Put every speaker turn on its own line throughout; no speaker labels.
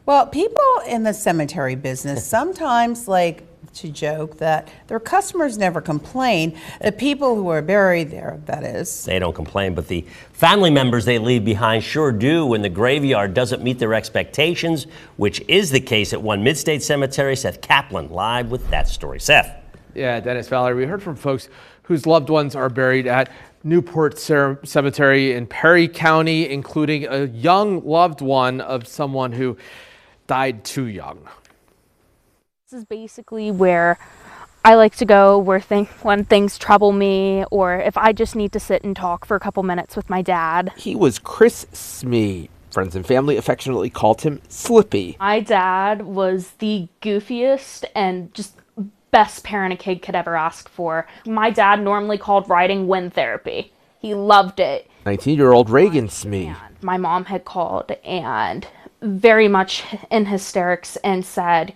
Well, people in the cemetery business sometimes like to joke that their customers never complain. The people who are buried there, that is.
They don't complain, but the family members they leave behind sure do when the graveyard doesn't meet their expectations, which is the case at One Midstate Cemetery. Seth Kaplan live with that story. Seth.
Yeah, Dennis, Valerie, we heard from folks whose loved ones are buried at Newport Cemetery in Perry County, including a young loved one of someone who died too young.
This is basically where I like to go when things trouble me, or if I just need to sit and talk for a couple minutes with my dad.
He was Chris Smee. Friends and family affectionately called him Slippy.
My dad was the goofiest and just best parent a kid could ever ask for. My dad normally called riding wind therapy. He loved it.
19-year-old Reagan Smee.
And my mom had called and very much in hysterics and said,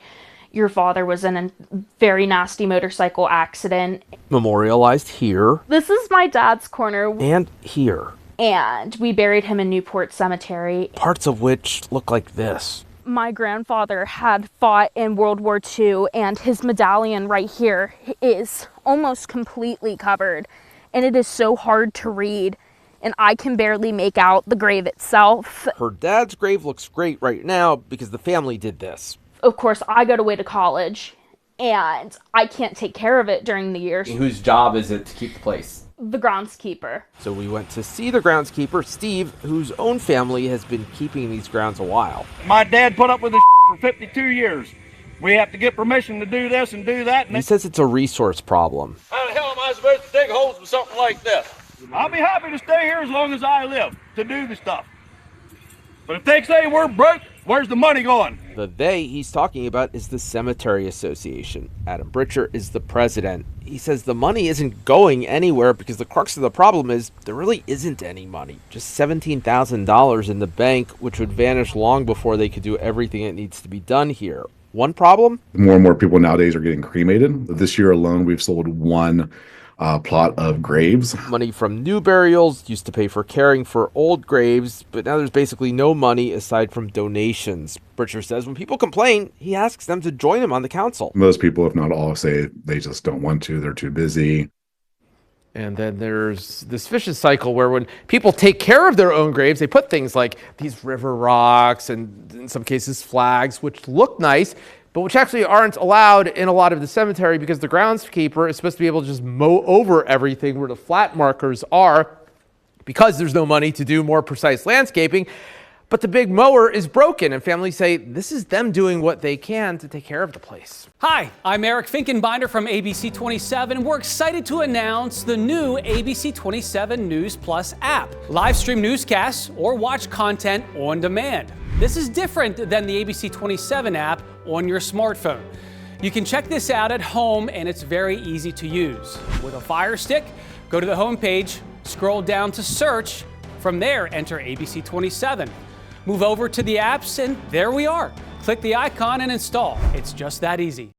your father was in a very nasty motorcycle accident.
Memorialized here.
This is my dad's corner.
And here.
And we buried him in Newport Cemetery.
Parts of which look like this.
My grandfather had fought in World War II, and his medallion right here is almost completely covered. And it is so hard to read, and I can barely make out the grave itself.
Her dad's grave looks great right now because the family did this.
Of course, I go away to college, and I can't take care of it during the year.
Whose job is it to keep the place?
The groundskeeper.
So we went to see the groundskeeper, Steve, whose own family has been keeping these grounds a while.
My dad put up with this for 52 years. We have to get permission to do this and do that. And
he says it's a resource problem.
how the hell am I supposed to dig holes with something like this? I'll be happy to stay here as long as I live to do the stuff. But if they say we're broke, where's the money going?
The they he's talking about is the Cemetery Association. Adam Britcher is the president. He says the money isn't going anywhere because the crux of the problem is there really isn't any money. Just $17,000 in the bank, which would vanish long before they could do everything that needs to be done here. One problem?
More and more people nowadays are getting cremated. This year alone, we've sold one plot of graves.
Money from new burials used to pay for caring for old graves, but now there's basically no money aside from donations. Britcher says when people complain, he asks them to join him on the council.
Most people, if not all, say they just don't want to. They're too busy.
And then there's this vicious cycle where when people take care of their own graves, they put things like these river rocks and in some cases flags, which look nice, but which actually aren't allowed in a lot of the cemetery because the groundskeeper is supposed to be able to just mow over everything where the flat markers are because there's no money to do more precise landscaping. But the big mower is broken, and families say this is them doing what they can to take care of the place.
Hi, I'm Eric Finkenbinder from ABC 27, and we're excited to announce the new ABC 27 News Plus app. Live stream newscasts or watch content on demand. This is different than the ABC 27 app on your smartphone. You can check this out at home, and it's very easy to use. With a Fire Stick, go to the homepage, scroll down to search. From there, enter ABC 27. Move over to the apps, and there we are. Click the icon and install. It's just that easy.